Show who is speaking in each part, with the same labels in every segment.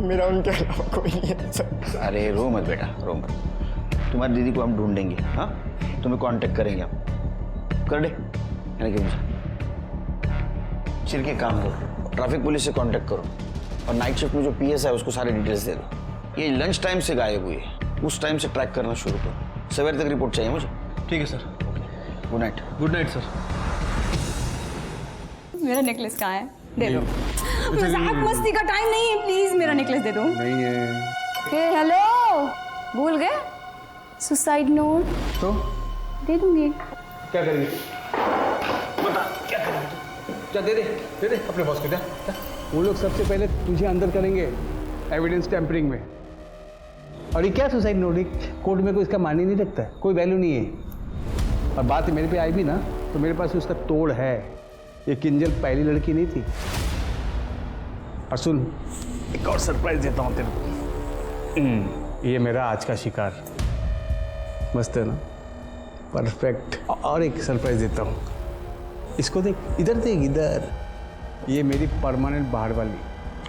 Speaker 1: मेरा उनके अलावा कोई नहीं है सर।
Speaker 2: अरे रो मत बेटा, रो मत। तुम्हारी दीदी को हम ढूंढेंगे, हाँ, तुम्हें कांटेक्ट करेंगे हम। कर दे चिर के काम करो, ट्रैफिक पुलिस से कांटेक्ट करो और नाइट शिफ्ट में जो पीएस है उसको सारी डिटेल्स दे दो। ये लंच टाइम से गायब हुई है, उस टाइम से ट्रैक करना शुरू करो। सवेरे तक रिपोर्ट चाहिए मुझे।
Speaker 3: ठीक है sir.
Speaker 2: Good night.
Speaker 3: Good night sir.
Speaker 4: मेरा नेकलेस कहाँ है? दे दो। मजाक मस्ती का टाइम नहीं है, प्लीज मेरा नेकलेस दे दो।
Speaker 3: नहीं है।
Speaker 4: हेलो, भूल गए? सुसाइड नोट
Speaker 3: तो
Speaker 4: दे दूंगी।
Speaker 3: क्या करेंगे? बता क्या करेंगे? जा दे दे अपने बॉस को जा। वो लोग सबसे पहले तुझे अंदर करेंगे एविडेंस टैंपरिंग में। और ये क्या सुसाइड नोट, कोर्ट में कोई इसका मानी नहीं रखता है, कोई वैल्यू नहीं है। और बात मेरे पे आई भी ना तो मेरे पास उसका तोड़ है। ये किंजल पहली लड़की नहीं थी। और सुन, एक और सरप्राइज देता हूँ तेरे को। ये मेरा आज का शिकार मस्त है ना, परफेक्ट। और एक सरप्राइज देता हूँ, इसको देख, इधर देख, इधर। ये मेरी परमानेंट बाहर वाली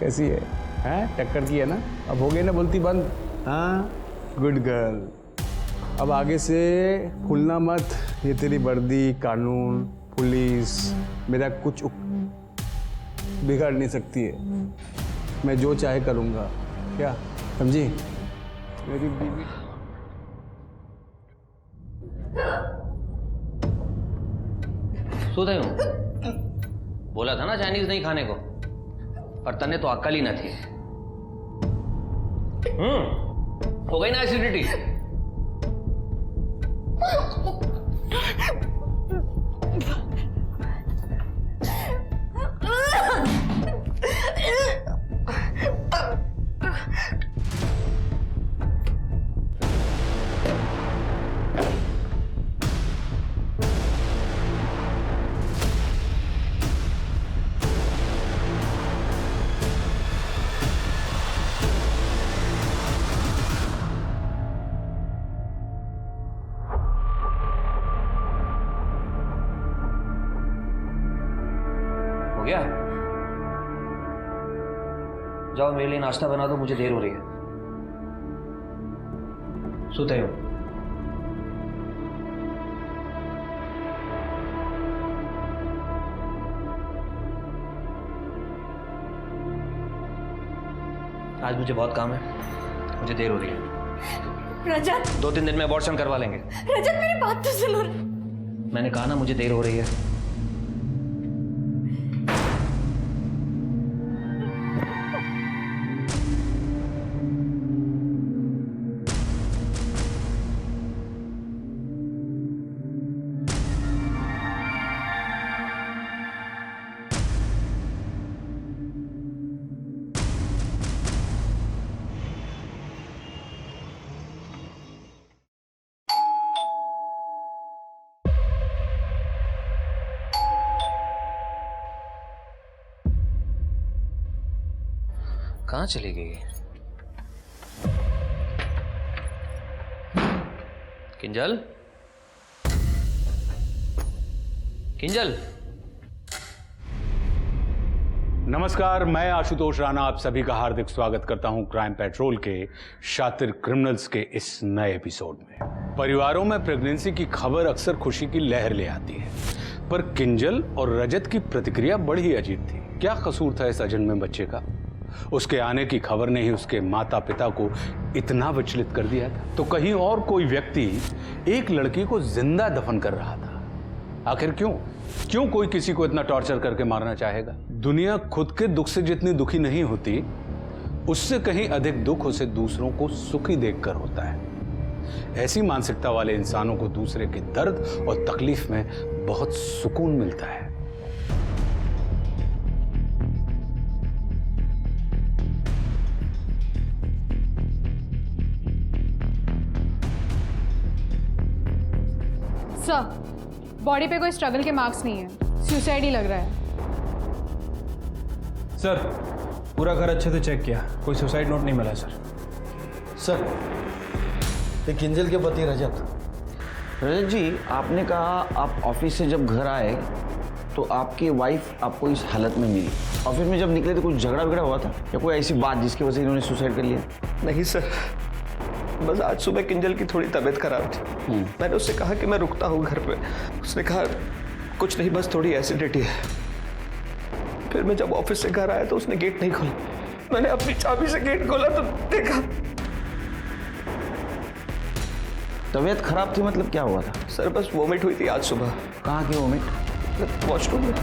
Speaker 3: कैसी है? हैं, टक्कर की है ना? अब हो गई ना बोलती बंद? हाँ, गुड गर्ल। अब आगे से भूलना मत, ये तेरी वर्दी, कानून, पुलिस मेरा कुछ बिगाड़ नहीं सकती है। मैं जो चाहे करूँगा, क्या समझी मेरी बीवी?
Speaker 5: सुते हूँ, बोला था ना चाइनीज नहीं खाने को, पर तने तो अक्ल ही न थी। हो गई ना एसिडिटी? हो गया? जाओ मेरे लिए नाश्ता बना दो, मुझे देर हो रही है। सोते हो? आज मुझे बहुत काम है, मुझे देर हो रही है।
Speaker 4: रजत,
Speaker 5: 2-3 दिन में अबॉर्शन करवा लेंगे।
Speaker 4: रजत मेरी बात तो सुनो।
Speaker 5: मैंने कहा ना मुझे देर हो रही है। कहाँ चली गई? किंजल, किंजल।
Speaker 6: नमस्कार, मैं आशुतोष राणा आप सभी का हार्दिक स्वागत करता हूं क्राइम पेट्रोल के शातिर क्रिमिनल्स के इस नए एपिसोड में। परिवारों में प्रेगनेंसी की खबर अक्सर खुशी की लहर ले आती है, पर किंजल और रजत की प्रतिक्रिया बड़ी अजीब थी। क्या कसूर था इस अजन्मे बच्चे का? उसके आने की खबर ने ही उसके माता पिता को इतना विचलित कर दिया था। तो कहीं और कोई व्यक्ति एक लड़की को जिंदा दफन कर रहा था। आखिर क्यों कोई किसी को इतना टॉर्चर करके मारना चाहेगा? दुनिया खुद के दुख से जितनी दुखी नहीं होती, उससे कहीं अधिक दुख उसे दूसरों को सुखी देखकर होता है। ऐसी मानसिकता वाले इंसानों को दूसरे के दर्द और तकलीफ में बहुत सुकून मिलता है।
Speaker 7: सर, बॉडी पे कोई स्ट्रगल के मार्क्स नहीं है, सुसाइड ही लग रहा है।
Speaker 8: सर, पूरा घर अच्छे से चेक किया, कोई सुसाइड नोट नहीं मिला सर।
Speaker 2: सर, ये किंजल के पति रजत जी, आपने कहा आप ऑफिस से जब घर आए तो आपकी वाइफ आपको इस हालत में मिली। ऑफिस में जब निकले तो कुछ झगड़ा वगड़ा हुआ था या कोई ऐसी बात जिसकी वजह से इन्होंने सुसाइड कर लिया?
Speaker 1: नहीं सर, बस आज सुबह किंजल की थोड़ी तबीयत खराब थी। मैंने उससे कहा कि मैं रुकता हूँ घर पे। उसने कहा कुछ नहीं, बस थोड़ी एसिडिटी है। फिर मैं जब ऑफिस से घर आया तो उसने गेट नहीं खोला। मैंने अपनी चाबी से गेट खोला तो देखा।
Speaker 2: तबीयत खराब थी मतलब क्या हुआ था?
Speaker 1: सर बस वोमिट हुई थी आज सुबह।
Speaker 2: कहाँ की वोमिट?
Speaker 1: वॉशरूम में।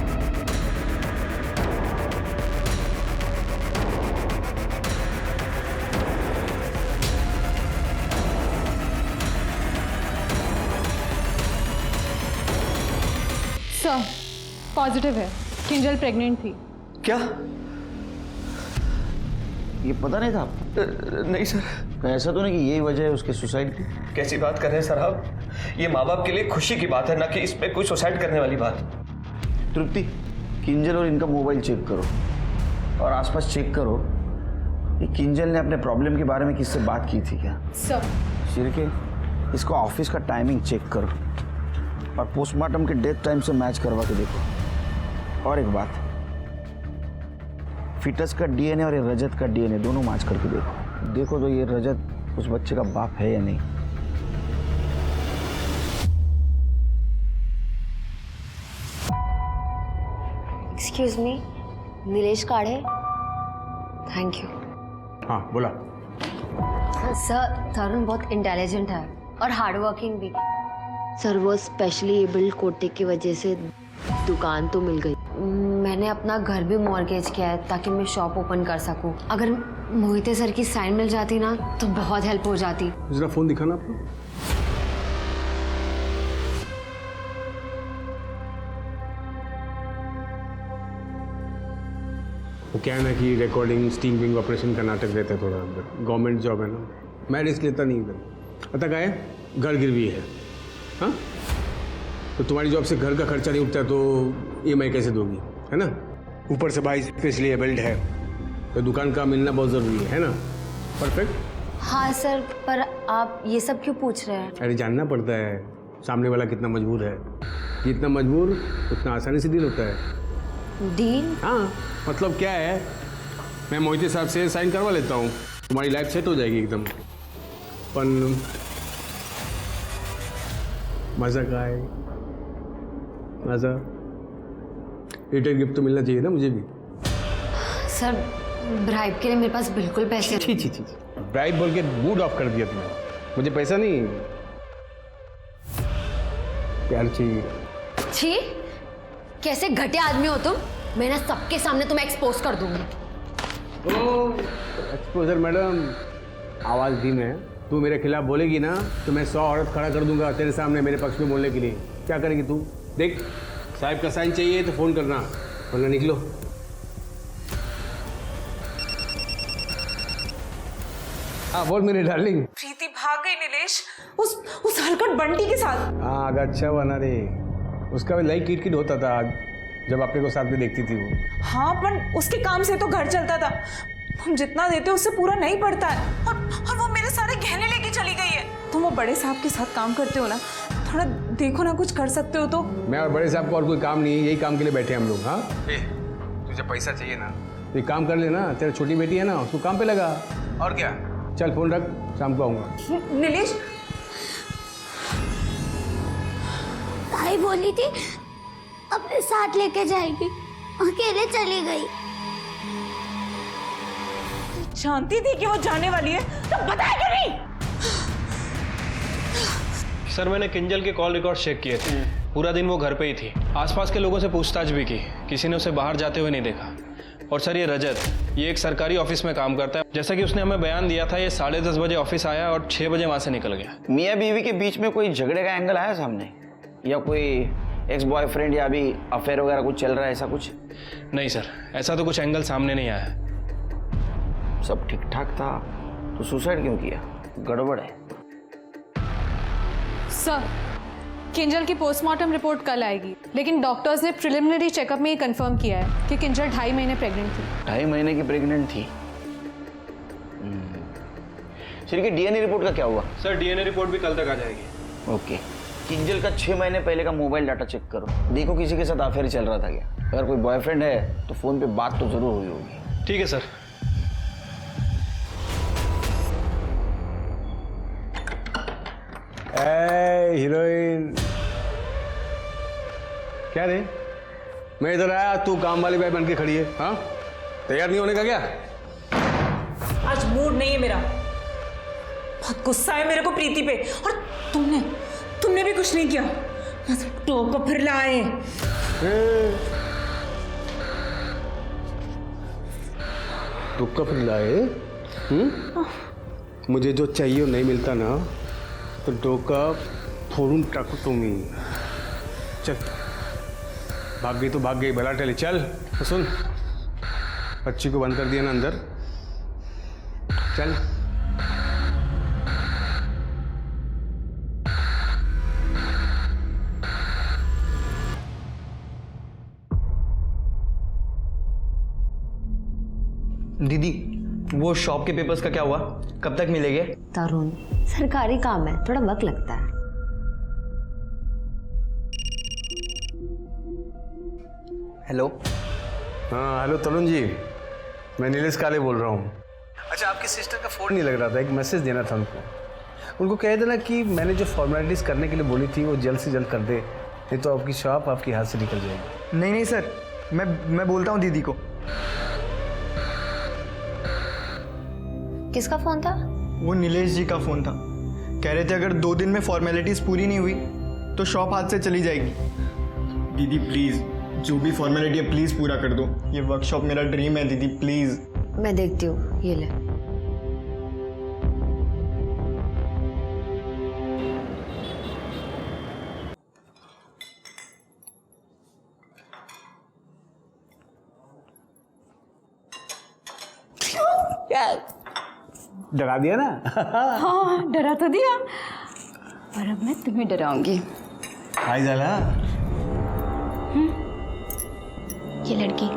Speaker 7: सर पॉजिटिव है, किंजल प्रेग्नेंट थी।
Speaker 1: क्या?
Speaker 2: ये पता नहीं था आपको?
Speaker 1: नहीं सर।
Speaker 2: कहीं ऐसा तो नहीं कि यही वजह है उसके सुसाइड की?
Speaker 1: कैसी बात कर रहे हैं सर आप? ये माँ बाप के लिए खुशी की बात है, ना कि इसमें कोई सुसाइड करने वाली बात।
Speaker 2: तृप्ति, किंजल और इनका मोबाइल चेक करो और आसपास चेक करो कि किंजल ने अपने प्रॉब्लम के बारे में किससे बात की थी क्या?
Speaker 7: सर
Speaker 2: शिरके, इसको ऑफिस का टाइमिंग चेक करो और पोस्टमार्टम के डेथ टाइम से मैच करवा के देखो। और एक बात, फिटस का डीएनए और ये रजत का डीएनए दोनों मैच करके देखो तो ये रजत उस बच्चे का बाप है या नहीं।
Speaker 9: एक्सक्यूज मी, नीलेश काढ़े। Thank you.
Speaker 3: हाँ बोला।
Speaker 9: सर तरुण बहुत इंटेलिजेंट है और हार्ड वर्किंग भी। सर वो स्पेशली एबल्ड कोटे की वजह से दुकान तो मिल गई। मैंने अपना घर भी मॉर्गेज किया है ताकि मैं शॉप ओपन कर सकूं। अगर मोहिते सर की साइन मिल जाती ना तो बहुत हेल्प हो जाती।
Speaker 3: जरा फोन दिखाना आपको। वो क्या है ना कि रिकॉर्डिंग स्टिंग विंग ऑपरेशन का नाटक रहता है थोड़ा अंदर। गवर्नमेंट जॉब है ना, मैं रिस्क लेता नहीं इधर। पता क्या है, घर गिरवी है। हाँ तो तुम्हारी जॉब से घर का खर्चा नहीं उठता तो EMI कैसे दोगी, है ना? ऊपर से भाई स्पेशली एबल्ड है तो दुकान का मिलना बहुत ज़रूरी है ना? परफेक्ट।
Speaker 9: हाँ सर, पर आप ये सब क्यों पूछ रहे हैं?
Speaker 3: अरे जानना पड़ता है सामने वाला कितना मजबूर है। जितना मजबूर उतना आसानी से डील होता है।
Speaker 9: डील?
Speaker 3: हाँ मतलब क्या है, मैं मोहिते साहब से साइन करवा लेता हूँ, तुम्हारी लाइफ सेट हो जाएगी एकदम। पर मज़ा का है, मज़ा रिटर्न गिफ्ट तो मिलना चाहिए ना मुझे भी।
Speaker 9: सर ब्राइब के लिए मेरे पास बिल्कुल पैसे
Speaker 3: छी छी छी, ब्राइब बोल के मूड ऑफ कर दिया तुमने। मुझे पैसा नहीं, प्यार चाहिए।
Speaker 9: छी, कैसे घटिया आदमी हो तुम? मैं ना सबके सामने तुम्हें एक्सपोज कर दूंगी।
Speaker 3: एक्सपोजर मैडम, आवाज़ धीम है। तू मेरे खिलाफ बोलेगी ना तो मैं 100 औरत खड़ा कर दूंगा तेरे सामने मेरे पक्ष में बोलने के लिए। क्या करेगी तू? देख, साहब का साइन चाहिए तो फ़ोन करना वरना निकलो। हाँ बोल मेरी डार्लिंग।
Speaker 10: प्रीति भाग गई नीलेश, उस हरकत बंटी के साथ।
Speaker 3: हाँ आगा अच्छा बना रे, उसका भी लाइक किट होता था जब अपने को साथ में देखती थी वो।
Speaker 10: हाँ पर उसके काम से तो घर चलता था। हम जितना देते उससे पूरा नहीं पड़ता है। और वो मेरे सारे गहने लेके चली गई है। तुम वो बड़े साहब के साथ काम करते हो ना, थोड़ा देखो ना, कुछ कर सकते हो तो।
Speaker 3: मैं और बड़े साहब को और कोई काम नहीं है, यही काम के लिए बैठे हम लोग। हाँ तुझे पैसा चाहिए ना, तो एक काम कर लेना, तेरा छोटी बेटी है ना उसको काम पे लगा। और क्या, चल फोन रख, शाम को आऊँगा।
Speaker 10: नीलेश,
Speaker 11: भाई बोली थी अपने साथ लेके जाएगी, अकेले चली गई।
Speaker 10: जानती थी कि वो जाने वाली है तो बताया क्यों नहीं?
Speaker 8: सर मैंने किंजल के कॉल रिकॉर्ड चेक किए थे। पूरा दिन वो घर पे ही थी। आसपास के लोगों से पूछताछ भी की, किसी ने उसे बाहर जाते हुए नहीं देखा। और सर ये रजत, ये एक सरकारी ऑफिस में काम करता है। जैसा कि उसने हमें बयान दिया था, ये 10:30 बजे ऑफिस आया और 6 बजे वहाँ से निकल गया।
Speaker 2: मियाँ बीवी के बीच में कोई झगड़े का एंगल आया सामने, या कोई एक्स बॉयफ्रेंड या अभी अफेयर वगैरह कुछ चल रहा है, ऐसा कुछ?
Speaker 8: नहीं सर, ऐसा तो कुछ एंगल सामने नहीं आया।
Speaker 2: सब ठीक ठाक था तो सुसाइड क्यों किया? गड़बड़ है।
Speaker 7: सर किंजल की पोस्टमार्टम रिपोर्ट कल आएगी, लेकिन डॉक्टर्स ने प्रिलिमिनरी चेकअप में ये कंफर्म किया है कि किंजल 2.5 महीने प्रेग्नेंट थी।
Speaker 2: 2.5 महीने की प्रेग्नेंट थी? सिर्फ डीएनए रिपोर्ट का क्या हुआ?
Speaker 8: सर डीएनए रिपोर्ट भी कल तक आ जाएगी।
Speaker 2: ओके, किंजल का 6 महीने पहले का मोबाइल डाटा चेक करो, देखो किसी के साथ अफेयर चल रहा था क्या। अगर कोई बॉयफ्रेंड है तो फोन पे बात तो जरूर हुई होगी।
Speaker 8: ठीक है सर।
Speaker 3: हीरोइन क्या रे, मैं इधर आया तू काम वाली बाई बन के खड़ी है। हाँ, तैयार नहीं होने का क्या?
Speaker 10: आज मूड नहीं है मेरा, बहुत गुस्सा है मेरे को प्रीति पे। और तुमने भी कुछ नहीं किया, बस टोको फिर लाए।
Speaker 3: टोको फिर लाए? मुझे जो चाहिए वो नहीं मिलता ना तो डोका फोड़ूं टाकू तुम्ही। चल, भाग गई तो भाग गई, भला टली। चल तो सुन, बच्ची को बंद कर दिया ना अंदर, चल।
Speaker 1: दीदी, वो शॉप के पेपर्स का क्या हुआ? कब तक मिलेंगे?
Speaker 9: तरुण, सरकारी काम है, थोड़ा वक्त लगता है।
Speaker 1: हेलो।
Speaker 3: हाँ हेलो तरुण जी, मैं नीलेश काले बोल रहा हूँ। अच्छा, आपकी सिस्टर का फ़ोन नहीं लग रहा था, एक मैसेज देना था उनको कह देना कि मैंने जो फॉर्मेलिटीज़ करने के लिए बोली थी वो जल्द से जल्द कर दे, नहीं तो आपकी शॉप आपके हाथ से निकल जाएगी।
Speaker 1: नहीं सर, मैं बोलता हूँ दीदी को।
Speaker 9: किसका फोन था?
Speaker 1: वो नीलेश जी का फ़ोन था। कह रहे थे अगर 2 दिन में फॉर्मेलिटीज़ पूरी नहीं हुई तो शॉप हाथ से चली जाएगी। दीदी प्लीज़, जो भी फॉर्मेलिटी है प्लीज़ पूरा कर दो। ये वर्कशॉप मेरा ड्रीम है दीदी, प्लीज़।
Speaker 9: मैं देखती हूँ, ये ले।
Speaker 3: डरा दिया ना?
Speaker 4: हाँ, डरा तो दिया, पर अब मैं तुम्हें डराऊंगी।
Speaker 3: आई जाला।
Speaker 4: ये लड़की,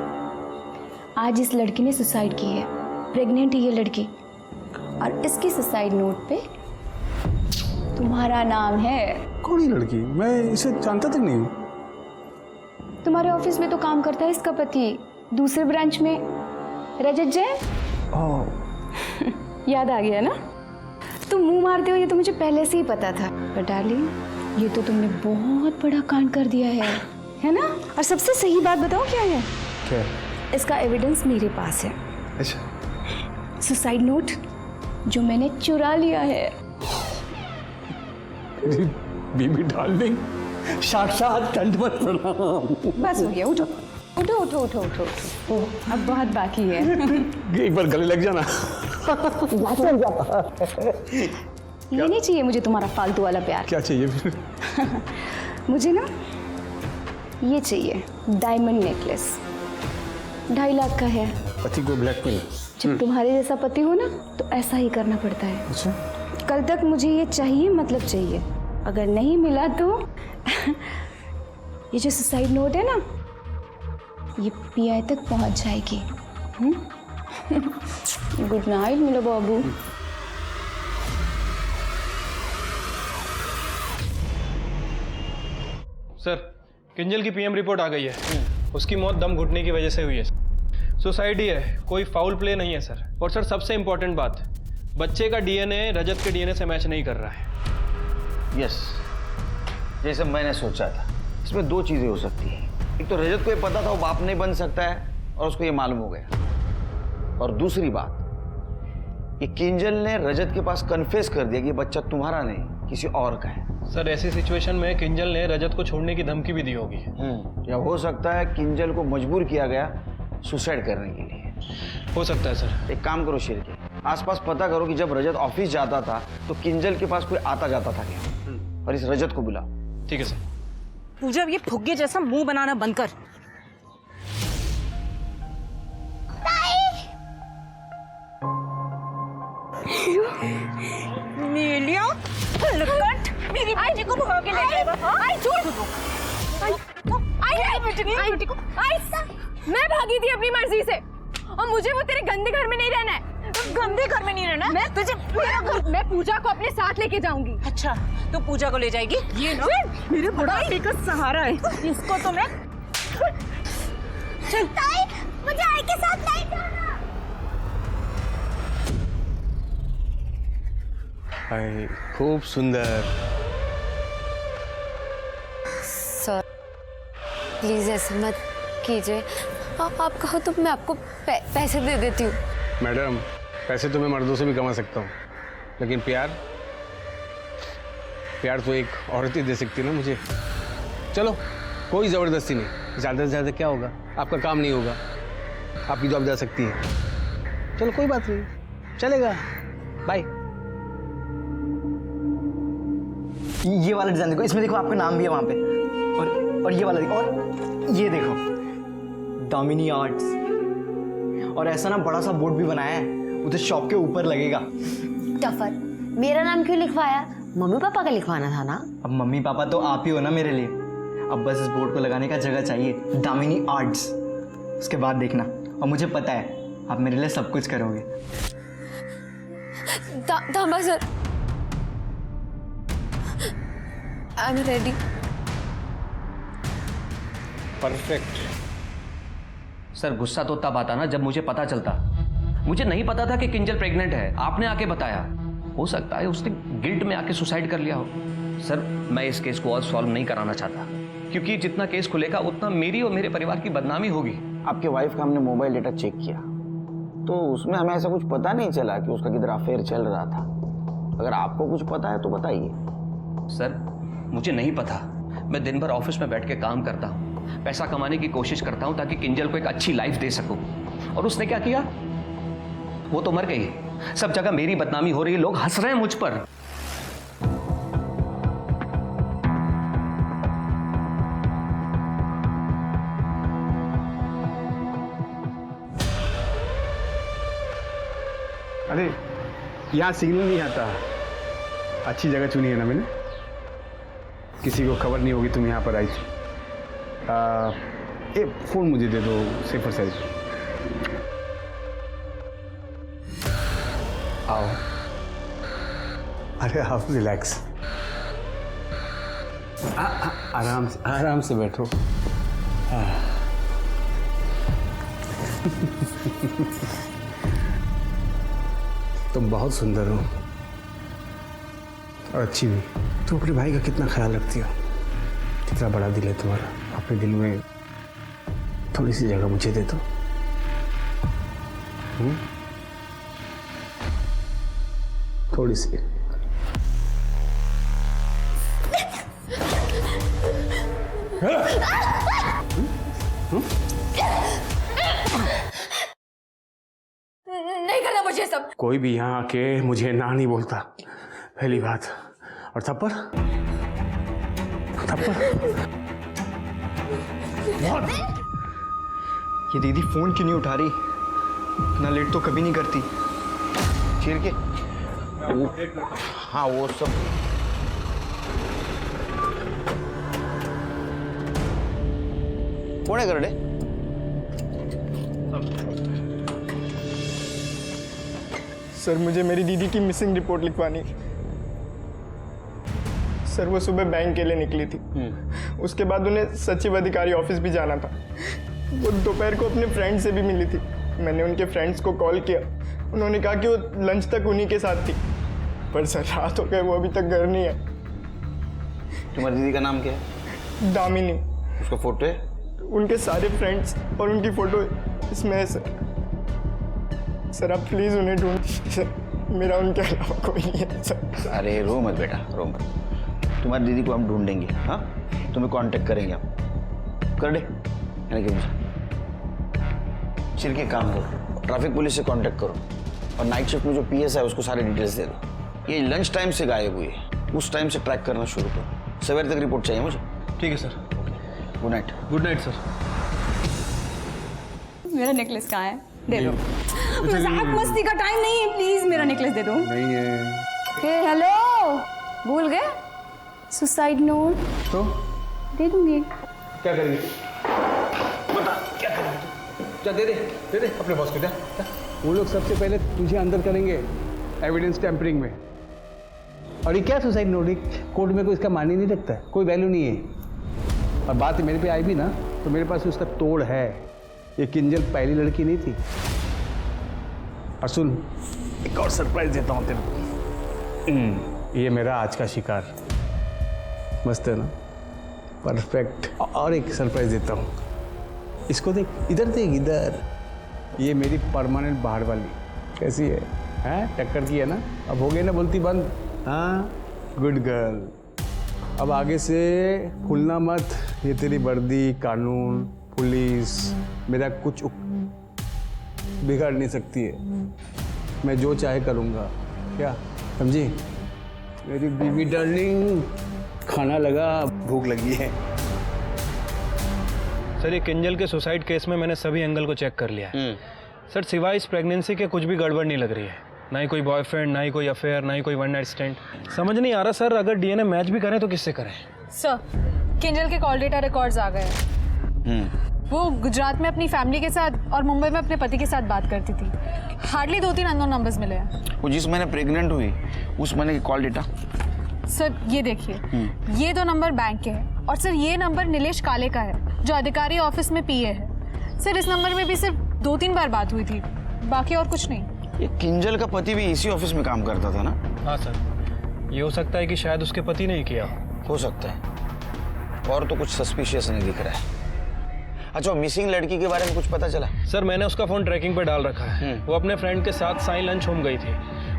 Speaker 4: आज इस लड़की ने सुसाइड की है। प्रेग्नेंट है ये लड़की, और इसकी सुसाइड नोट पे तुम्हारा नाम है।
Speaker 3: कौन ही लड़की? मैं इसे जानता तक नहीं हूँ।
Speaker 4: तुम्हारे ऑफिस में तो काम करता है इसका पति, दूसरे ब्रांच में, रजत जैन। याद आ गया ना? तुम मुंह मारते हो ये तो मुझे पहले से ही पता था, पर डार्लिंग ये तो तुमने बहुत बड़ा कांड कर दिया है ना? और सबसे सही बात बताओ क्या है?
Speaker 3: क्या?
Speaker 4: इसका एविडेंस मेरे पास है।
Speaker 3: अच्छा।
Speaker 4: सुसाइड नोट जो मैंने चुरा लिया है।
Speaker 3: बीबी डार्लिंग, साक्षात दंडवत प्रणाम।
Speaker 4: बस हो गया, उठो उठो उठो उठो उठो उठो। अब बहुत बाकी है।
Speaker 3: एक बार गले लग जाना।
Speaker 4: ये नहीं चाहिए मुझे तुम्हारा फालतू वाला प्यार।
Speaker 3: क्या चाहिए फिर?
Speaker 4: मुझे ना ये चाहिए, डायमंड नेकलेस, 2.5 लाख का है।
Speaker 3: पति को ब्लैकमेल?
Speaker 4: जब तुम्हारे जैसा पति हो ना तो ऐसा ही करना पड़ता है।
Speaker 3: अच्छा।
Speaker 4: कल तक मुझे ये चाहिए, मतलब चाहिए। अगर नहीं मिला तो ये जो सुसाइड नोट है ना, ये पीआई तक पहुंच जाएगी। गुड नाइट मेरा बाबू।
Speaker 8: सर, किंजल की पीएम रिपोर्ट आ गई है। उसकी मौत दम घुटने की वजह से हुई है। सुसाइड ही है, कोई फाउल प्ले नहीं है सर। और सर सबसे इंपॉर्टेंट बात, बच्चे का डीएनए रजत के डीएनए से मैच नहीं कर रहा है।
Speaker 2: यस, जैसे मैंने सोचा था। इसमें 2 चीजें हो सकती हैं। एक तो रजत को ये पता था वो बाप नहीं बन सकता है और उसको ये मालूम हो गया, और दूसरी बात ये किंजल ने रजत के पास कन्फेस कर दिया कि ये बच्चा तुम्हारा नहीं किसी और का है।
Speaker 8: सर ऐसी सिचुएशन में किंजल ने रजत को छोड़ने की धमकी भी दी होगी।
Speaker 2: या हो सकता है किंजल को मजबूर किया गया सुसाइड करने के लिए।
Speaker 8: हो सकता है सर।
Speaker 2: एक काम करो शेर के, आसपास पता करो कि जब रजत ऑफिस जाता था तो किंजल के पास कोई आता जाता था क्या, और इस रजत को बुलाओ।
Speaker 8: ठीक है सर।
Speaker 10: पूजा, ये फुग्गे जैसा मुंह बनाना बंद कर। नीलिया, हलकट, मेरी बेटी को भगा के ले जाएगा। आई छोड़ दो।
Speaker 7: आई बेटी को। आई मैं भागी थी अपनी मर्जी से, और मुझे वो तेरे गंदे घर में नहीं रहना है।
Speaker 10: गंदे घर में नहीं रहना। मैं तुझे
Speaker 7: मैं पूजा को अपने साथ लेके जाऊंगी।
Speaker 10: अच्छा, तो पूजा को ले जाएगी? ये ना मेरे बुढ़ापे का सहारा है, इसको तो मैं
Speaker 11: ताई, मुझे आई के साथ नहीं जाना।
Speaker 3: हाय, खूब सुंदर।
Speaker 9: सर प्लीज ऐसा मत कीजिए। आप कहो तो मैं आपको पैसे दे देती हूँ।
Speaker 3: मैडम, पैसे तो मैं मर्दों से भी कमा सकता हूँ, लेकिन प्यार तो एक औरत ही दे सकती है ना मुझे। चलो, कोई ज़बरदस्ती नहीं। ज़्यादा से ज़्यादा क्या होगा, आपका काम नहीं होगा, आपकी जॉब जा सकती है। चलो कोई बात नहीं, चलेगा। बाय।
Speaker 2: ये वाला डिजाइन देखो, इसमें देखो आपका नाम भी है वहां पे। और ये वाला देखो, और ये देखो दामिनी आर्ट्स। और ऐसा ना बड़ा सा बोर्ड भी बनाया है, उधर शॉप के ऊपर लगेगा।
Speaker 9: टफर, मेरा नाम क्यों लिखवाया? मम्मी पापा का लिखवाना था ना।
Speaker 2: अब मम्मी पापा तो आप ही हो ना मेरे लिए। अब बस इस बोर्ड को लगाने का जगह चाहिए, दामिनी आर्ट्स। उसके बाद देखना, और मुझे पता है आप मेरे लिए सब कुछ करोगे।
Speaker 9: दामा sir, I am ready.
Speaker 3: Perfect.
Speaker 5: Sir गुस्सा तो तब आता ना जब मुझे पता चलता। मुझे नहीं पता था कि किंजल प्रेग्नेंट है, आपने आके बताया। हो सकता है उसने गिल्ट में आके सुसाइड कर लिया हो। सर मैं इस केस को और सॉल्व नहीं कराना चाहता, क्योंकि जितना केस खुलेगा उतना मेरी और मेरे परिवार की बदनामी होगी।
Speaker 2: आपके वाइफ का हमने मोबाइल डेटा चेक किया, तो उसमें हमें ऐसा कुछ पता नहीं चला कि उसका किधर अफेयर चल रहा था। अगर आपको कुछ पता है तो बताइए।
Speaker 5: सर मुझे नहीं पता। मैं दिन भर ऑफिस में बैठ के काम करता हूँ, पैसा कमाने की कोशिश करता हूँ ताकि किंजल को एक अच्छी लाइफ दे सकूँ। और उसने क्या किया? वो तो मर गई। सब जगह मेरी बदनामी हो रही है, लोग हंस रहे हैं मुझ पर।
Speaker 3: अरे यहाँ सिग्नल नहीं आता। अच्छी जगह चुनी है ना मैंने, किसी को खबर नहीं होगी तुम यहाँ पर आई थी। ये फोन मुझे दे दो, सेफर साइड। आओ। अरे आप रिलैक्स, आराम से बैठो। तुम बहुत सुंदर हो और अच्छी भी। तुम अपने भाई का कितना ख्याल रखती हो, कितना बड़ा दिल है तुम्हारा। अपने दिल में थोड़ी सी जगह मुझे दे दो। थोड़ी सी।
Speaker 9: नहीं करना मुझे सब।
Speaker 3: कोई भी यहाँ आके मुझे ना नहीं बोलता, पहली बात। और थप्पड़ बहुत।
Speaker 2: ये दीदी फोन क्यों नहीं उठा रही? इतना लेट तो कभी नहीं करती। चीर के हाँ वो सब। कौन है करड़े?
Speaker 1: सर मुझे मेरी दीदी की मिसिंग रिपोर्ट लिखवानी। सर वो सुबह बैंक के लिए निकली थी, उसके बाद उन्हें सचिव अधिकारी ऑफिस भी जाना था। वो दोपहर को अपने फ्रेंड से भी मिली थी। मैंने उनके फ्रेंड्स को कॉल किया, उन्होंने कहा कि वो लंच तक उन्हीं के साथ थी, पर सर रात हो गए, वो अभी तक घर नहीं है।
Speaker 2: तुम्हारी दीदी का नाम क्या है?
Speaker 1: दामिनी।
Speaker 2: उसका फोटो है?
Speaker 1: उनके सारे फ्रेंड्स और उनकी फोटो इसमें है सर। सर आप प्लीज उन्हें ढूंढ, मेरा उनके अलावा कोई नहीं है सर।
Speaker 2: अरे रो मत बेटा, रो मत। तुम्हारी दीदी को हम ढूंढेंगे, हाँ तुम्हें कांटेक्ट करेंगे हम। कर दे चिर के काम करो, ट्रैफिक पुलिस से कांटेक्ट करो, और नाइट शिफ्ट में जो पीएस है उसको सारे डिटेल्स दे दो। ये लंच टाइम से गायब हुई है, उस टाइम से ट्रैक करना शुरू करो। सवेरे तक रिपोर्ट चाहिए मुझे।
Speaker 8: ठीक है sir.
Speaker 2: Good night.
Speaker 8: Good night sir.
Speaker 10: मेरा नेकलेस कहाँ है? दे दो। मजाक मस्ती का टाइम नहीं है, प्लीज मेरा नेकलेस दे दो।
Speaker 3: नहीं है।
Speaker 4: हेलो, भूल गए? सुसाइड नोट
Speaker 3: तो
Speaker 4: दे दूंगी।
Speaker 3: क्या करेंगे? बता क्या करेंगे? जा दे दे अपने बॉस को, जा। वो लोग सबसे पहले तुझे अंदर करेंगे एविडेंस टैंपरिंग में। और ये क्या सुसाइड नोटिस, कोर्ट में कोई इसका मानी नहीं रखता है, कोई वैल्यू नहीं है। और बात मेरे पे आई भी ना तो मेरे पास उसका तोड़ है। ये किंजल पहली लड़की नहीं थी। और सुन, एक और सरप्राइज देता हूँ तेरे को। ये मेरा आज का शिकार, मस्त है ना, परफेक्ट। और एक सरप्राइज देता हूँ, इसको देख, इधर देख, इधर। ये मेरी परमानेंट बाहर वाली कैसी है, हैं? टक्कर की है ना, अब हो गई ना बोलती बंद। हाँ, गुड गर्ल। अब आगे से भूलना मत, ये तेरी वर्दी, कानून, पुलिस मेरा कुछ बिगाड़ नहीं सकती है। मैं जो चाहे करूँगा, क्या समझी मेरी बीबी डार्लिंग? खाना लगा, भूख लगी है।
Speaker 8: सर, ये किंजल के सुसाइड केस में मैंने सभी एंगल को चेक कर लिया है। सर, सिवाय इस प्रेगनेंसी के कुछ भी गड़बड़ नहीं लग रही है। ना ही कोई बॉयफ्रेंड, ना ही कोई अफेयर, ना ही कोई वन नाइट स्टैंड। समझ नहीं आ रहा सर, अगर डीएनए मैच भी करें तो किससे करें?
Speaker 7: सर, किंजल के कॉल डेटा रिकॉर्ड्स आ गए हैं। वो गुजरात में अपनी फैमिली के साथ और मुंबई में अपने पति के साथ बात करती थी। हार्डली 2-3 अननोन नंबर्स मिले हैं।
Speaker 2: वो जिस महीने प्रेग्नेंट हुई उस महीने की कॉल डेटा?
Speaker 7: सर, ये देखिए, ये 2 नंबर बैंक के हैं और सर ये नंबर नीलेश काले का है जो अधिकारी ऑफिस में पीए है। सर, इस नंबर में भी सिर्फ 2-3 बार बात हुई थी, बाकी और कुछ नहीं।
Speaker 2: ये किंजल का पति भी इसी ऑफिस में काम करता था ना?
Speaker 8: हाँ सर, ये हो सकता है कि शायद उसके पति ने ही किया
Speaker 2: हो सकता है। और तो कुछ सस्पिशियस नहीं दिख रहा है। अच्छा, मिसिंग लड़की के बारे में कुछ पता चला?
Speaker 8: सर, मैंने उसका फ़ोन ट्रैकिंग पे डाल रखा है। वो अपने फ्रेंड के साथ साई लंच होम गई थी।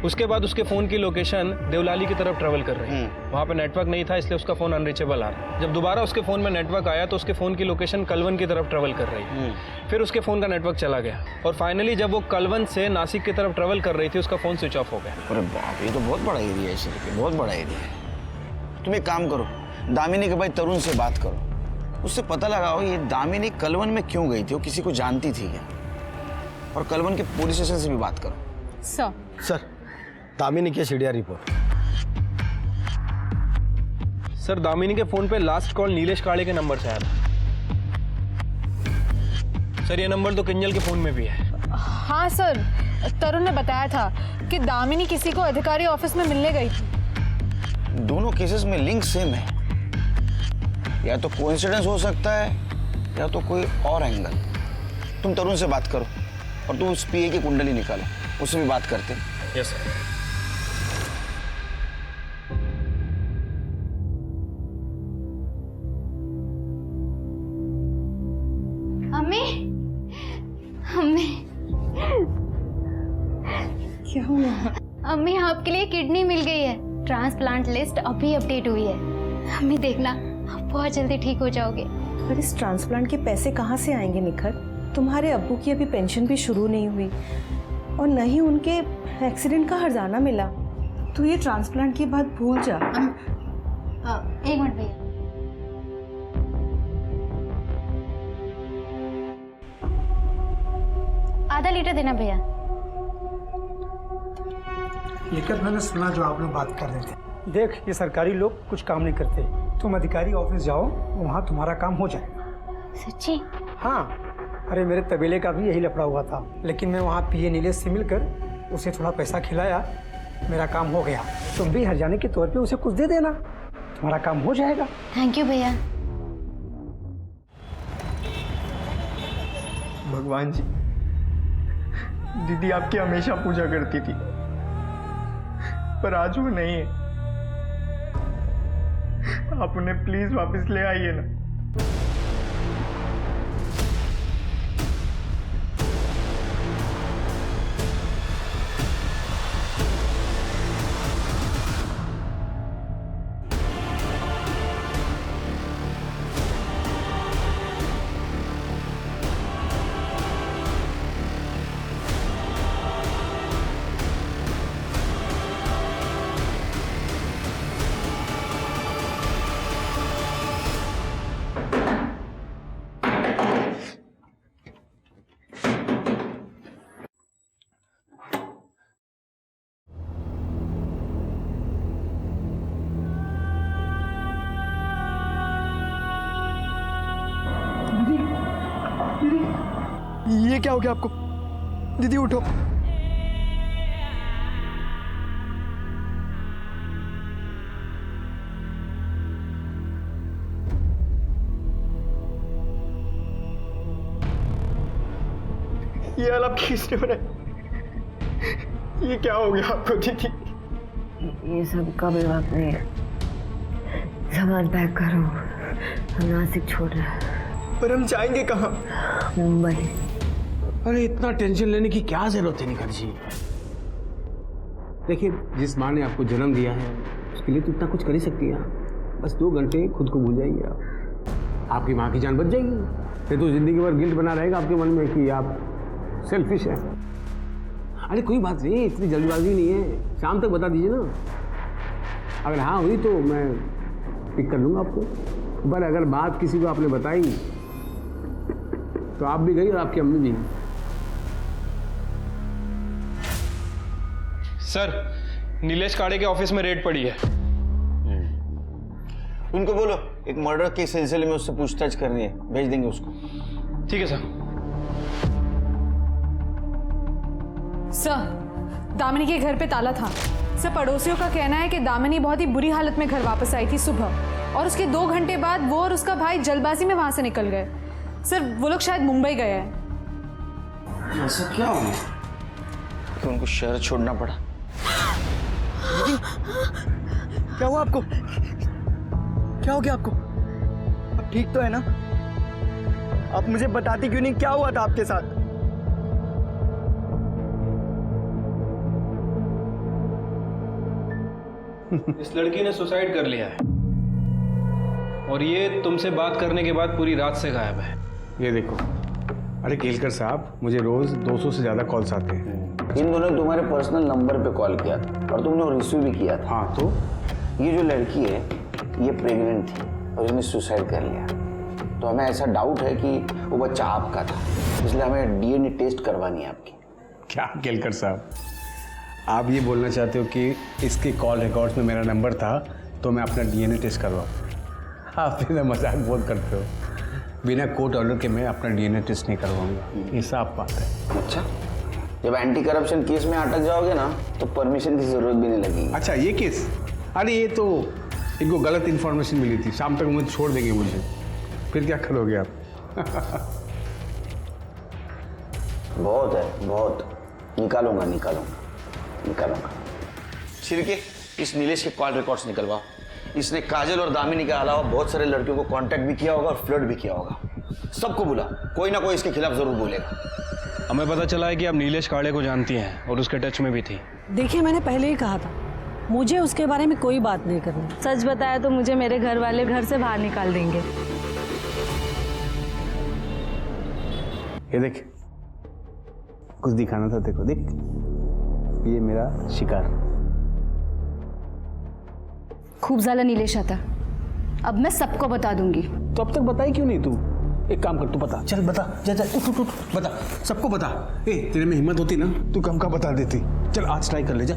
Speaker 8: उसके बाद उसके फ़ोन की लोकेशन देवलाली की तरफ ट्रेवल कर रही है। वहाँ पे नेटवर्क नहीं था, इसलिए उसका फ़ोन अनरीचेबल आ रहा है। जब दोबारा उसके फ़ोन में नेटवर्क आया तो उसके फ़ोन की लोकेशन कलवन की तरफ ट्रेवल कर रही है। फिर उसके फ़ोन का नेटवर्क चला गया और फाइनली जब वो कलवन से नासिक की तरफ ट्रेवल कर रही थी उसका फ़ोन स्विच ऑफ हो गया।
Speaker 2: अरे बाप, ये तो बहुत बड़ा एरिया है, इसलिए बहुत बड़ा एरिया है। तुम एक काम करो, दामिनी के भाई तरुण से बात करो, उससे पता लगाओ ये दामिनी कलवन में क्यों गई थी, वो किसी को जानती थी क्या? और कलवन के पुलिस स्टेशन से भी बात करो।
Speaker 8: सर, दामिनी की सीडीआर रिपोर्ट। सर, दामिनी के फोन पे लास्ट कॉल नीलेश काले के नंबर से आया था। सर, ये नंबर तो किंजल के फोन में भी है।
Speaker 7: हाँ सर, तरुण ने बताया था कि दामिनी किसी को अधिकारी ऑफिस में मिलने गई थी।
Speaker 2: दोनों केसेस में लिंक सेम है। या तो कोइंसिडेंस हो सकता है या तो कोई और एंगल। तुम तरुण से बात करो और तुम उस पीए की कुंडली निकालो, उससे भी बात करते हैं।
Speaker 8: Yes sir.
Speaker 11: अम्मी क्या हुआ? अम्मी, आपके लिए किडनी मिल गई है। ट्रांसप्लांट लिस्ट अभी अपडेट हुई है। अम्मी देखना, आप बहुत जल्दी ठीक हो जाओगे।
Speaker 10: पर इस ट्रांसप्लांट के पैसे कहाँ से आएंगे निखर? तुम्हारे अब्बू की अभी पेंशन भी शुरू नहीं हुई और न ही उनके एक्सीडेंट का हर्जाना मिला। तो ये ट्रांसप्लांट की बात भूल जा।
Speaker 11: एक मिनट भैया। आधा लीटर देना भैया।
Speaker 12: ये क्या मैंने सुना जो आप लोग बात कर रहे थे। देख, ये सरकारी लोग कुछ काम नहीं करते। तुम अधिकारी ऑफिस जाओ, वहाँ तुम्हारा काम हो जाएगा।
Speaker 11: सच्ची?
Speaker 12: हाँ, अरे मेरे तबेले का भी यही लफड़ा हुआ था, लेकिन मैं वहाँ पीए नीलेश से मिलकर उसे थोड़ा पैसा खिलाया, मेरा काम हो गया। तुम भी हर्जाने के तौर पे उसे कुछ दे देना, तुम्हारा काम हो जाएगा।
Speaker 11: थैंक यू भैया।
Speaker 1: भगवान जी, दीदी आपकी हमेशा पूजा करती थी, पर आज वो नहीं है। आप उन्हें प्लीज वापस ले आइए ना। ये क्या हो गया आपको? दीदी उठो। ये हालात किसने बनाए? ये क्या हो गया आपको दीदी?
Speaker 9: ये सब कभी वक्त नहीं है। सामान पैक करो, हम नासिक छोड़ रहे हैं।
Speaker 1: पर हम जाएंगे कहाँ?
Speaker 9: मुंबई।
Speaker 3: अरे इतना टेंशन लेने की क्या जरूरत है निखत जी? देखिए, जिस माँ ने आपको जन्म दिया है उसके लिए तो इतना कुछ कर ही सकती है। बस 2 घंटे खुद को भूल जाइए आप, आपकी माँ की जान बच जाएगी। फिर तो जिंदगी भर गिल्ट बना रहेगा आपके मन में कि आप सेल्फिश हैं। अरे कोई बात नहीं, इतनी जल्दबाजी नहीं है, शाम तक बता दीजिए ना। अगर हाँ हुई तो मैं पिक कर लूँगा आपको, पर अगर बात किसी को आपने बताई तो आप भी गई और आपकी अम्मी भी।
Speaker 8: सर, नीलेश काड़े के ऑफिस में रेड पड़ी है।
Speaker 2: उनको बोलो एक मर्डर के सिलसिले में उससे पूछताछ करनी है, भेज देंगे उसको।
Speaker 8: ठीक है सर।
Speaker 7: सर, दामिनी के घर पे ताला था। सर, पड़ोसियों का कहना है कि दामिनी बहुत ही बुरी हालत में घर वापस आई थी सुबह, और उसके 2 घंटे बाद वो और उसका भाई जल्दबाजी में वहां से निकल गए। सर, वो लोग शायद मुंबई गए हैं।
Speaker 2: ऐसा क्या हो गया कि उनको शहर छोड़ना पड़ा?
Speaker 1: क्या हुआ आपको? क्या हो गया आपको? आप ठीक तो है ना? आप मुझे बताती क्यों नहीं, क्या हुआ था आपके साथ?
Speaker 8: इस लड़की ने सुसाइड कर लिया है और ये तुमसे बात करने के बाद पूरी रात से गायब है।
Speaker 3: ये देखो, अरे केलकर साहब, मुझे रोज 200 से ज्यादा कॉल्स आते हैं।
Speaker 2: इन दोनों ने तुम्हारे पर्सनल नंबर पे कॉल किया था और तुमने रिसीव भी किया था।
Speaker 3: हाँ तो
Speaker 2: ये जो लड़की है ये प्रेग्नेंट थी और इसने सुसाइड कर लिया, तो हमें ऐसा डाउट है कि वो बच्चा आपका था, इसलिए हमें डीएनए टेस्ट करवानी है आपकी।
Speaker 3: क्या केलकर साहब, आप ये बोलना चाहते हो कि इसके कॉल रिकॉर्ड्स में मेरा नंबर था तो मैं अपना डीएनए टेस्ट करवाऊँ? आप बिना मजाक बहुत करते हो। बिना कोर्ट ऑर्डर के मैं अपना डीएनए टेस्ट नहीं करवाऊंगा, ये साफ बात है।
Speaker 2: अच्छा, जब एंटी करप्शन केस में अटक जाओगे ना तो परमिशन की जरूरत भी नहीं लगेगी।
Speaker 3: अच्छा, ये केस? अरे ये तो इनको गलत इन्फॉर्मेशन मिली थी, शाम तक मुझे छोड़ देंगे मुझे, फिर क्या करोगे आप?
Speaker 2: बहुत है, बहुत। निकालूंगा। छिड़के इस नीलेश के कॉल रिकॉर्ड्स निकलवाओ। इसने काजल और दामिनी के अलावा बहुत सारे लड़कियों को कांटेक्ट भी किया होगा और फ्लर्ट भी किया होगा। सबको बुला, कोई ना कोई इसके खिलाफ जरूर बोलेगा।
Speaker 8: हमें पता चला है कि आप नीलेश काड़े को जानती हैं और उसके टच में भी थी।
Speaker 13: देखिए, मैंने पहले ही कहा था, मुझे उसके बारे में कोई बात नहीं करनी। सच बताया तो मुझे मेरे घर वाले घर से बाहर निकाल देंगे।
Speaker 3: ये देख, कुछ दिखाना था देखो, देख ये मेरा शिकार।
Speaker 4: खूब झाला नीलेश आता, अब मैं सबको बता दूंगी।
Speaker 3: तो अब तक बताई क्यों नहीं तू? एक काम कर, तू बता, चल बता, जा उठ, बता, सबको बता। तेरे में हिम्मत होती ना तू कम का बता देती। चल आज ट्राई कर ले, जा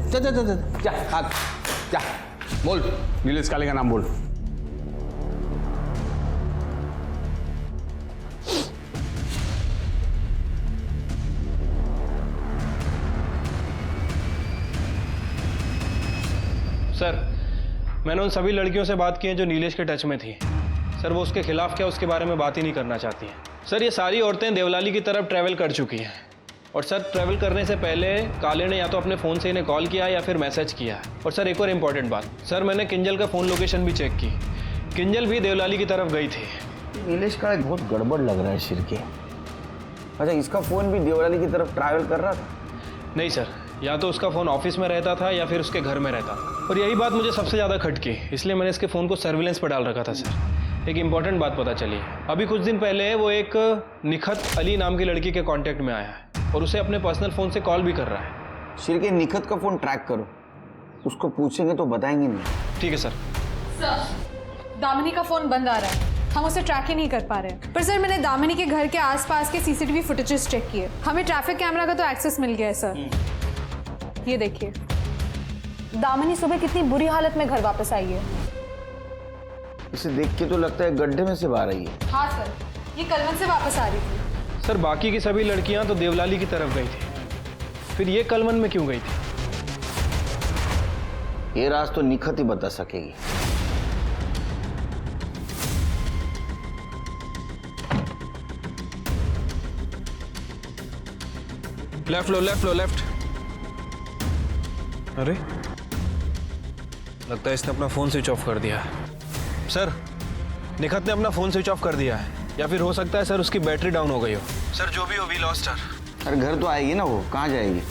Speaker 3: बोल, नीलेश काले का नाम बोल।
Speaker 8: सर, मैंने उन सभी लड़कियों से बात की है जो नीलेश के टच में थी। सर, वो उसके खिलाफ क्या उसके बारे में बात ही नहीं करना चाहती हैं। सर, ये सारी औरतें देवलाली की तरफ ट्रैवल कर चुकी हैं और सर, ट्रैवल करने से पहले काले ने या तो अपने फ़ोन से इन्हें कॉल किया या फिर मैसेज किया है। और सर, एक और इम्पॉर्टेंट बात, सर मैंने किंजल का फ़ोन लोकेशन भी चेक की, किंजल भी देवलाली की तरफ गई थी।
Speaker 2: नीलेश का बहुत गड़बड़ लग रहा है शिरके। अच्छा, इसका फ़ोन भी देवलाली की तरफ ट्रैवल कर रहा था?
Speaker 8: नहीं सर, या तो उसका फ़ोन ऑफिस में रहता था या फिर उसके घर में रहता, और यही बात मुझे सबसे ज़्यादा खटकी, इसलिए मैंने इसके फ़ोन को सर्विलेंस पर डाल रखा था। सर, एक इम्पॉर्टेंट बात पता चली, अभी कुछ दिन पहले वो एक निखत अली नाम की लड़की के कांटेक्ट में आया है और उसे अपने पर्सनल फ़ोन से कॉल भी कर रहा है।
Speaker 2: शिरके, निखत का फ़ोन ट्रैक करो, उसको पूछेंगे तो बताएंगे नहीं।
Speaker 8: ठीक है सर।
Speaker 7: दामिनी का फ़ोन बंद आ रहा है, हम उसे ट्रैक ही नहीं कर पा रहे। पर सर, मैंने दामिनी के घर के आसपास के सीसीटीवी फुटेजेस चेक किए, हमें ट्रैफिक कैमरा का तो एक्सेस मिल गया है सर। ये देखिए, दामिनी सुबह कितनी बुरी हालत में घर वापस आई है।
Speaker 2: इसे देख के तो लगता है गड्ढे में से बाहर आई है।
Speaker 7: हाँ सर, ये कलवन से वापस आ रही थी।
Speaker 8: सर, बाकी की सभी लड़कियां तो देवलाली की तरफ गई थी, फिर ये कलवन में क्यों गई थी?
Speaker 2: ये राज तो निखत ही बता सकेगी।
Speaker 8: लेफ्ट लो, लेफ्ट लो, लेफ्ट। अरे लगता है इसने अपना फोन स्विच ऑफ कर दिया है। सर, निखत ने अपना फोन स्विच ऑफ कर दिया है, या फिर हो सकता है सर उसकी बैटरी डाउन हो गई हो। सर जो भी हो, वी लॉस्ट हर।
Speaker 2: अरे घर तो आएगी ना, वो कहाँ जाएगी?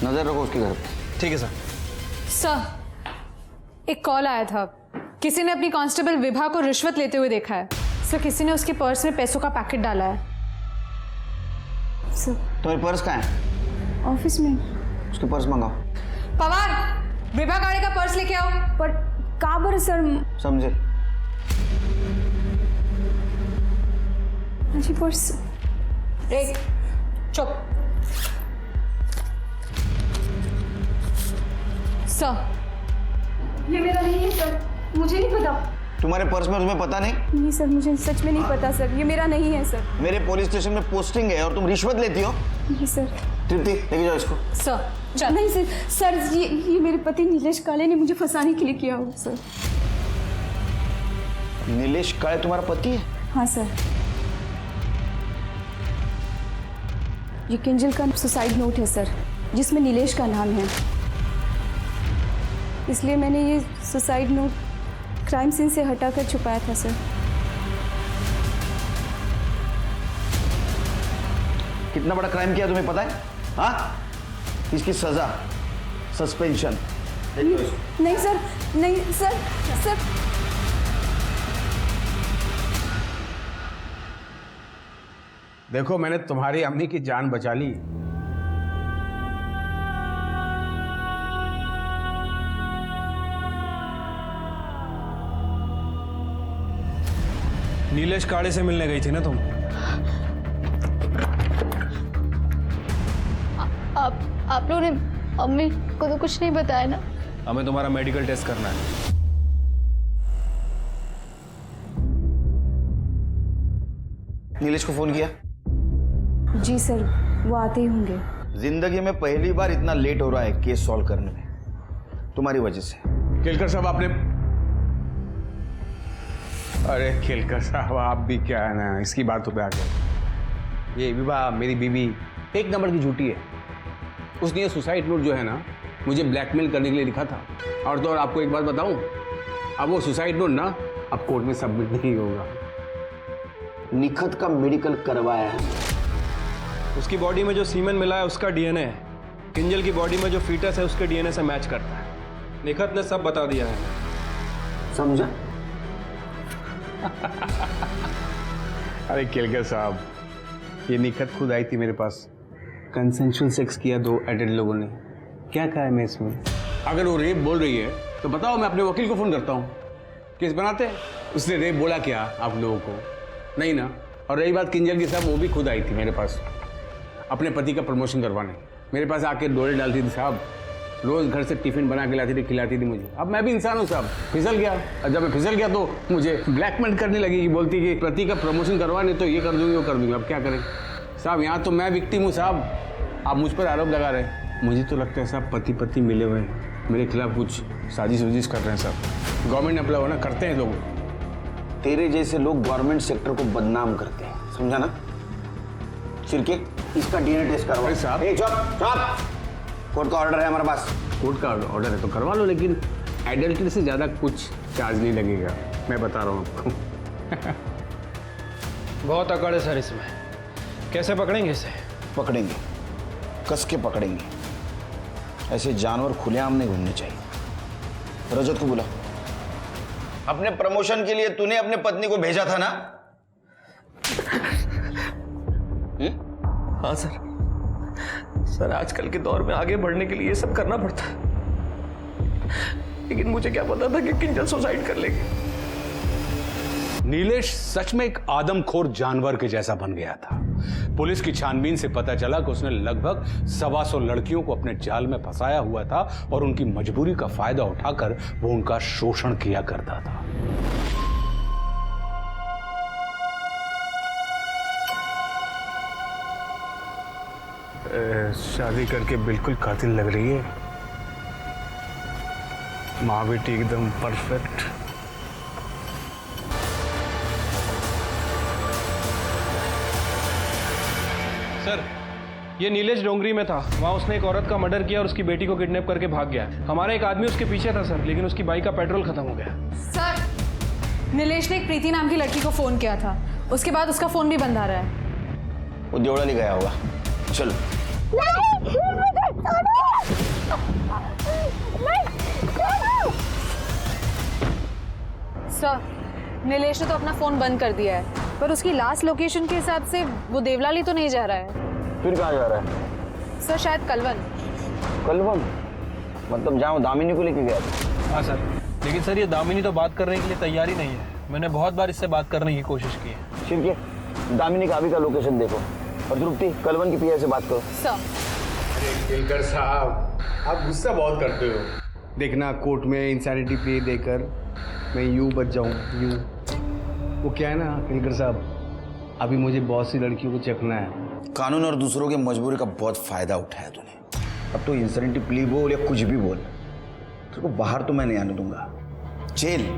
Speaker 2: नजर रखो उसके घर पे।
Speaker 8: ठीक है सर।
Speaker 7: सर एक कॉल आया था, किसी ने अपनी कांस्टेबल विभा को रिश्वत लेते हुए देखा है। सर किसी ने उसके पर्स में पैसों का पैकेट डाला है। सर
Speaker 2: तुम्हारी पर्स कहाँ है?
Speaker 4: ऑफिस में।
Speaker 2: उसके पर्स मंगाओ।
Speaker 7: पवार, विभा गाड़ी का पर्स लेके आओ।
Speaker 4: पर कहाँ पर सर?
Speaker 2: समझे?
Speaker 4: जी पर्स।
Speaker 7: एक चुप। सर
Speaker 4: ये मेरा नहीं है सर, मुझे नहीं पता।
Speaker 2: तुम्हारे पर्स में तुम्हें पता नहीं?
Speaker 4: नहीं सर, मुझे सच में नहीं पता सर, ये मेरा नहीं है सर।
Speaker 2: मेरे पुलिस स्टेशन में पोस्टिंग है और तुम रिश्वत लेती हो?
Speaker 4: नहीं सर।
Speaker 2: तृप्ति लेके जाओ इसको।
Speaker 7: सर चल।
Speaker 4: नहीं सर, सर ये मेरे पति नीलेश काले ने मुझे फंसाने के लिए किया हो सर।
Speaker 2: नीलेश काले तुम्हारा पति है?
Speaker 4: हाँ सर। ये किंजल का सुसाइड नोट है सर, जिसमें नीलेश का नाम है, इसलिए मैंने ये सुसाइड नोट क्राइम सीन से हटाकर छुपाया था सर।
Speaker 2: कितना बड़ा क्राइम किया तुम्हें पता है? हाँ, इसकी सजा सस्पेंशन।
Speaker 4: नहीं सर, नहीं सर, सर।
Speaker 3: देखो, मैंने तुम्हारी अम्मी की जान बचा ली।
Speaker 8: नीलेश काले से मिलने गई थी ना तुम?
Speaker 11: आप लोगों ने अम्मी को तो कुछ नहीं बताया ना?
Speaker 8: हमें तुम्हारा मेडिकल टेस्ट करना है।
Speaker 2: नीलेश को फोन किया?
Speaker 4: जी सर, वो आते ही होंगे।
Speaker 2: जिंदगी में पहली बार इतना लेट हो रहा है केस सॉल्व करने में, तुम्हारी वजह से।
Speaker 3: केलकर साहब आपने, अरे केलकर साहब आप भी क्या है ना, इसकी बातों पे आ गए। ये विभा मेरी बीवी एक नंबर की झूठी है। उसने ये सुसाइड नोट जो है ना, मुझे ब्लैकमेल करने के लिए लिखा था। और तो और आपको एक बात बताऊं, अब वो सुसाइड नोट ना अब कोर्ट में सबमिट नहीं होगा।
Speaker 2: निखत का मेडिकल करवाया है।
Speaker 8: उसकी बॉडी में जो सीमेन मिला है उसका डीएनए है, किंजल की बॉडी में जो फीटस है उसके डीएनए से मैच करता है। निखत ने सब बता दिया है।
Speaker 2: समझा?
Speaker 3: अरे केलकर साहब, ये निखत खुद आई थी मेरे पास। कंसेंशुअल सेक्स किया दो एडेड लोगों ने। क्या कहा है मैं इसमें? अगर वो रेप बोल रही है तो बताओ, मैं अपने वकील को फोन करता हूँ, केस बनाते हैं। उसने रेप बोला क्या आप लोगों को? नहीं ना। और रही बात किंजल की साहब, वो भी खुद आई थी मेरे पास अपने पति का प्रमोशन करवाने। मेरे पास आके डोरे डालती थी साहब, रोज घर से टिफिन बना के लाती थी, खिलाती थी मुझे। अब मैं भी इंसान हूँ साहब, फिसल गया। और जब मैं फिसल गया तो मुझे ब्लैकमेल करने लगी कि बोलती कि पति का प्रमोशन करवाने तो ये कर दूंगी वो कर दूंगी। अब क्या करें साहब, यहाँ तो मैं विक्टिम हूँ साहब, आप मुझ पर आरोप लगा रहे हैं। मुझे तो लगता है साहब पति पति मिले हुए हैं, मेरे खिलाफ कुछ साजिश वजिश कर रहे हैं साहब। गवर्नमेंट ने अप्लाई होना करते हैं लोग।
Speaker 2: तेरे जैसे लोग गवर्नमेंट सेक्टर को बदनाम करते हैं, समझा ना? चिरके इसका डीएनए टेस्ट करवाओ।
Speaker 3: साहब
Speaker 2: कोर्ट का ऑर्डर है हमारे पास।
Speaker 3: कोर्ट का ऑर्डर है तो करवा लो, लेकिन एडल्ट्री से ज़्यादा कुछ चार्ज नहीं लगेगा, मैं बता रहा हूँ आपको।
Speaker 8: बहुत अकड़ है सर इसमें, कैसे पकड़ेंगे इसे?
Speaker 2: पकड़ेंगे, कस के पकड़ेंगे। ऐसे जानवर खुलेआम नहीं घूमने चाहिए। रजत को बुला। अपने प्रमोशन के लिए तूने अपने पत्नी को भेजा था ना?
Speaker 1: हाँ सर। सर आजकल के दौर में आगे बढ़ने के लिए ये सब करना पड़ता है, लेकिन मुझे क्या पता था कि किंजल सुसाइड कर लेगी।
Speaker 6: नीलेश सच में एक आदमखोर जानवर के जैसा बन गया था। पुलिस की छानबीन से पता चला कि उसने लगभग 125 लड़कियों को अपने जाल में फंसाया हुआ था और उनकी मजबूरी का फायदा उठाकर वो उनका शोषण किया करता था।
Speaker 3: शादी करके बिल्कुल कातिल लग रही है, माँ बेटी एकदम परफेक्ट।
Speaker 8: सर ये नीलेश डोंगरी में था। वहाँ उसने एक औरत का मर्डर किया और उसकी बेटी को किडनैप करके भाग गया। हमारा एक आदमी उसके पीछे था सर, लेकिन उसकी बाइक का पेट्रोल खत्म हो गया।
Speaker 7: सर नीलेश ने एक प्रीति नाम की लड़की को फोन किया था, उसके बाद उसका फोन भी बंद आ रहा है।
Speaker 2: वो देवड़ा नहीं गया होगा। चलो।
Speaker 7: सर नीलेश ने तो अपना फोन बंद कर दिया है, पर उसकी लास्ट लोकेशन के हिसाब से वो देवलाली तो नहीं जा रहा है।
Speaker 2: फिर कहाँ जा रहा है?
Speaker 7: सर शायद कलवन।
Speaker 2: कलवन? मतलब जहाँ वो दामिनी को लेके गया था?
Speaker 8: हाँ सर, लेकिन सर ये दामिनी तो बात करने के लिए तैयार ही नहीं है। मैंने बहुत बार इससे बात करने की कोशिश की है।
Speaker 2: ठीक है, दामिनी का अभी का लोकेशन देखो और द्रुप्ति कलवन की पीआई से बात करो।
Speaker 7: सर
Speaker 3: केलकर साहब, आप गुस्सा बहुत करते हो। देखना कोर्ट में इंसैनिटी प्ले देकर मैं यूं बच जाऊं, यूं। वो क्या है ना केलकर साहब, अभी मुझे बहुत सी लड़कियों को चखना है।
Speaker 2: कानून और दूसरों की मजबूरी का बहुत फायदा उठाया तूने। अब तो इंसैनिटी प्ली बोल या कुछ भी बोल, तेरे को बाहर तो मैं नहीं आने दूंगा। जेल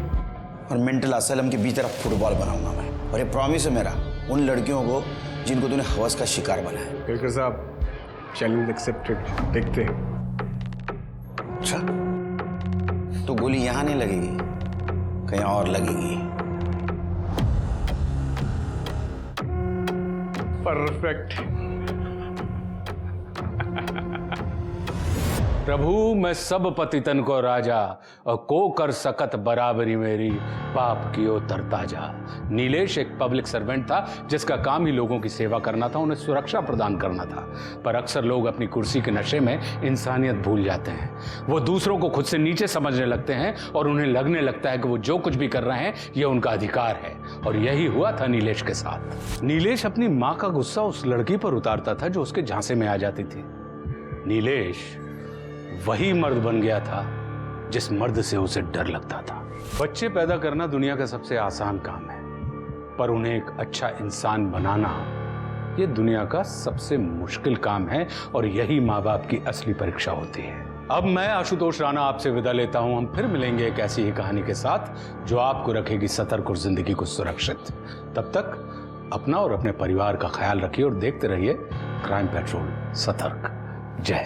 Speaker 2: और मेंटल असाइलम के बीच तरफ फुटबॉल बनाऊंगा मैं। और ये प्रॉमिस है मेरा उन लड़कियों को जिनको तूने हवस का शिकार बनाया।
Speaker 3: केलकर साहब, चैलेंज एक्सेप्टेड, देखते हैं।
Speaker 2: अच्छा, तो गोली यहां नहीं लगेगी, कहीं और लगेगी।
Speaker 3: परफेक्ट।
Speaker 6: प्रभु मैं सब पतितन को राजा और को कर सकत बराबरी मेरी, पाप कियो तरता जा। नीलेश एक पब्लिक सर्वेंट था जिसका काम ही लोगों की सेवा करना था, उन्हें सुरक्षा प्रदान करना था। पर अक्सर लोग अपनी कुर्सी के नशे में इंसानियत भूल जाते हैं। वो दूसरों को खुद से नीचे समझने लगते हैं और उन्हें लगने लगता है कि वो जो कुछ भी कर रहे हैं ये उनका अधिकार है। और यही हुआ था नीलेश के साथ। नीलेश अपनी माँ का गुस्सा उस लड़की पर उतारता था जो उसके झांसे में आ जाती थी। नीलेश वही मर्द बन गया था जिस मर्द से उसे डर लगता था। बच्चे पैदा करना दुनिया का सबसे आसान काम है, पर उन्हें एक अच्छा इंसान बनाना ये दुनिया का सबसे मुश्किल काम है। और यही माँ बाप की असली परीक्षा होती है। अब मैं आशुतोष राणा आपसे विदा लेता हूं। हम फिर मिलेंगे एक ऐसी ही कहानी के साथ जो आपको रखेगी सतर्क और जिंदगी को सुरक्षित। तब तक अपना और अपने परिवार का ख्याल रखिए और देखते रहिए क्राइम पेट्रोल। सतर्क। जय हिंद।